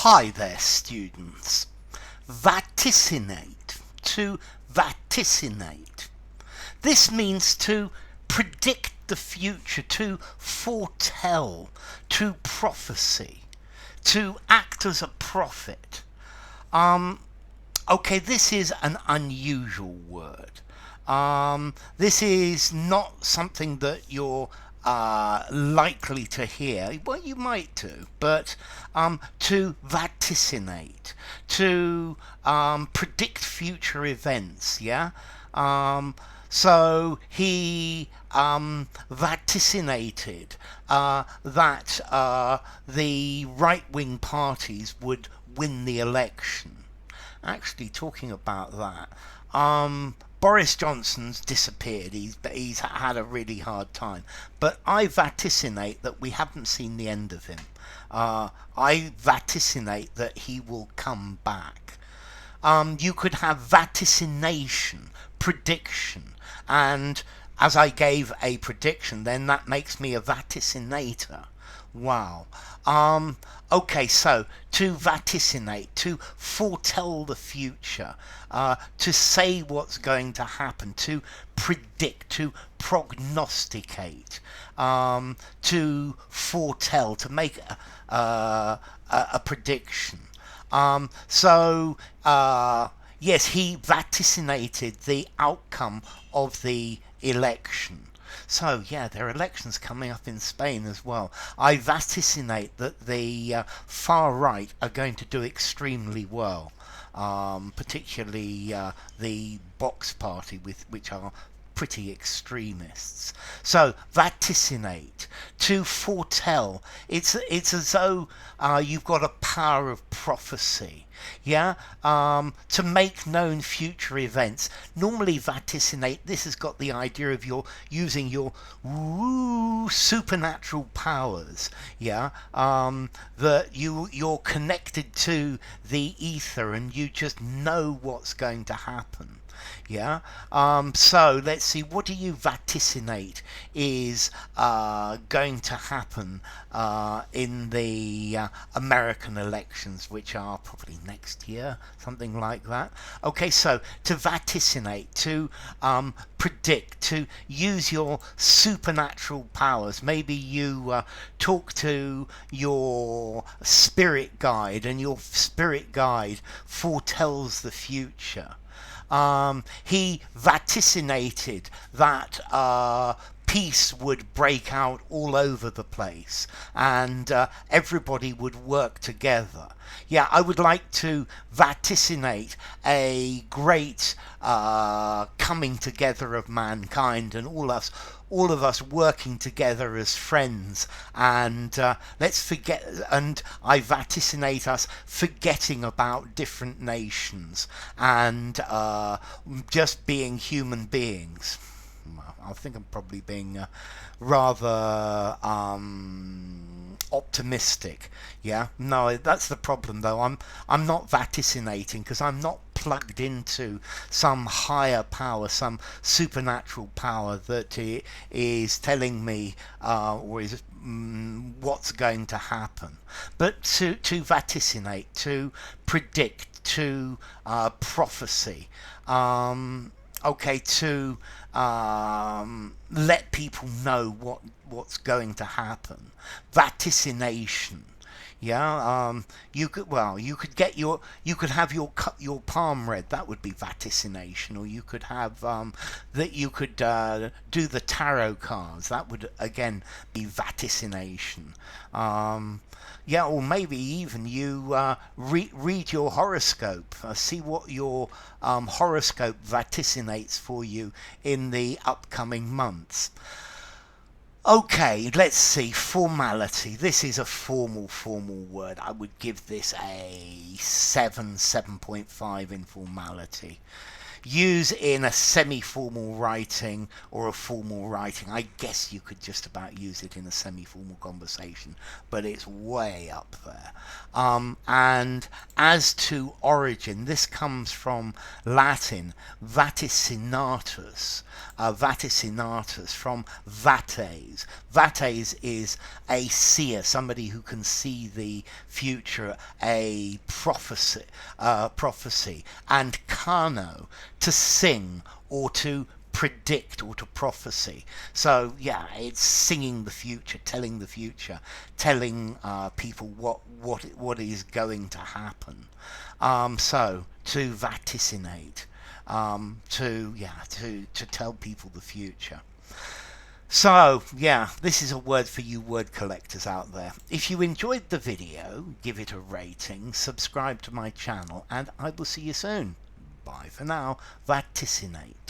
Hi there, students. Vaticinate. To vaticinate. This means to predict the future, to foretell, to prophecy, to act as a prophet. Okay, this is an unusual word. This is not something that you're likely to hear. Well, you might do, but to vaticinate, to predict future events, yeah? So he vaticinated that the right-wing parties would win the election. Actually, talking about that, Boris Johnson's disappeared. He's had a really hard time. But I vaticinate that we haven't seen the end of him. I vaticinate that he will come back. You could have vaticination, prediction, and as I gave a prediction, then that makes me a vaticinator. Wow. Okay, so to vaticinate, to foretell the future, to say what's going to happen, to predict, to prognosticate, to foretell, to make a prediction. Yes, he vaticinated the outcome of the election. So, yeah, there are elections coming up in Spain as well. I vaticinate that the far right are going to do extremely well, particularly the Vox party, which are pretty extremists. So vaticinate, to foretell. It's as though you've got a power of prophecy. Yeah, to make known future events. Normally vaticinate, this has got the idea of you're using your supernatural powers. Yeah, that you're connected to the ether and you just know what's going to happen. Yeah. So let's see. What do you vaticinate is going to happen in the American elections, which are probably next year, something like that. Okay. So to vaticinate, to predict, to use your supernatural powers. Maybe you talk to your spirit guide, and your spirit guide foretells the future. He vaticinated that peace would break out all over the place and everybody would work together. Yeah, I would like to vaticinate a great coming together of mankind and all of us working together as friends, and let's forget, and I vaticinate us forgetting about different nations and just being human beings. Well, I think I'm probably being rather optimistic. Yeah, no, that's the problem though. I'm not vaticinating because I'm not plugged into some higher power, some supernatural power that is telling me or is what's going to happen. But to vaticinate, to predict, to prophecy, okay, to let people know what's going to happen. Vaticination. Yeah, you could have your palm read. That would be vaticination. Or you could have that you could do the tarot cards. That would again be vaticination. Yeah, or maybe even you read your horoscope, see what your horoscope vaticinates for you in the upcoming months. Okay, let's see. Formality. This is a formal word. I would give this a 7.5 in formality. Use in a semi-formal writing or a formal writing. I guess you could just about use it in a semi-formal conversation, but it's way up there. And as to origin, this comes from Latin vaticinatus, vaticinatus from vates. Vates is a seer, somebody who can see the future, a prophecy, and kano, to sing or to predict or to prophecy. So yeah, it's singing the future, telling the future, telling people what is going to happen. So to vaticinate, to tell people the future. So, yeah, this is a word for you word collectors out there. If you enjoyed the video, give it a rating, subscribe to my channel, and I will see you soon. Bye for now. Vaticinate.